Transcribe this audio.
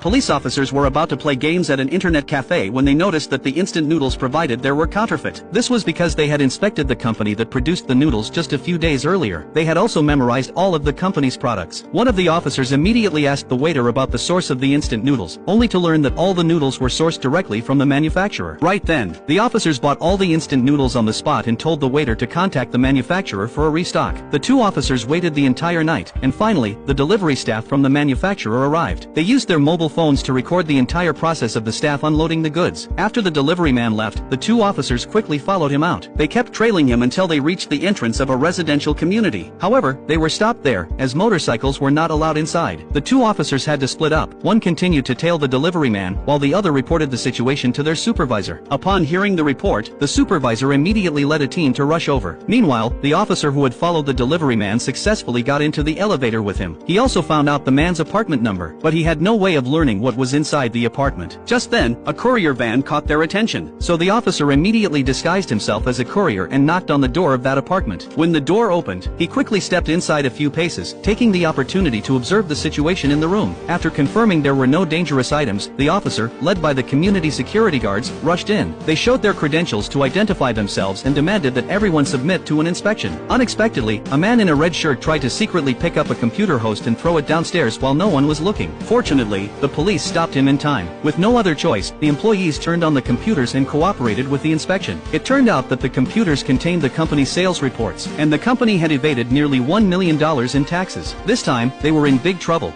Police officers were about to play games at an internet cafe when they noticed that the instant noodles provided there were counterfeit. This was because they had inspected the company that produced the noodles just a few days earlier. They had also memorized all of the company's products. One of the officers immediately asked the waiter about the source of the instant noodles, only to learn that all the noodles were sourced directly from the manufacturer. Right then, the officers bought all the instant noodles on the spot and told the waiter to contact the manufacturer for a restock. The two officers waited the entire night, and finally, the delivery staff from the manufacturer arrived. They used their mobile phones to record the entire process of the staff unloading the goods. After the delivery man left, the two officers quickly followed him out. They kept trailing him until they reached the entrance of a residential community. However, they were stopped there, as motorcycles were not allowed inside. The two officers had to split up. One continued to tail the delivery man, while the other reported the situation to their supervisor. Upon hearing the report, the supervisor immediately led a team to rush over. Meanwhile, the officer who had followed the delivery man successfully got into the elevator with him. He also found out the man's apartment number, but he had no way of learning what was inside the apartment. Just then, a courier van caught their attention, so the officer immediately disguised himself as a courier and knocked on the door of that apartment. When the door opened, he quickly stepped inside a few paces, taking the opportunity to observe the situation in the room. After confirming there were no dangerous items, the officer, led by the community security guards, rushed in. They showed their credentials to identify themselves and demanded that everyone submit to an inspection. Unexpectedly, a man in a red shirt tried to secretly pick up a computer host and throw it downstairs while no one was looking. Fortunately, the police stopped him in time. With no other choice, the employees turned on the computers and cooperated with the inspection. It turned out that the computers contained the company's sales reports, and the company had evaded nearly $1 million in taxes. This time, they were in big trouble.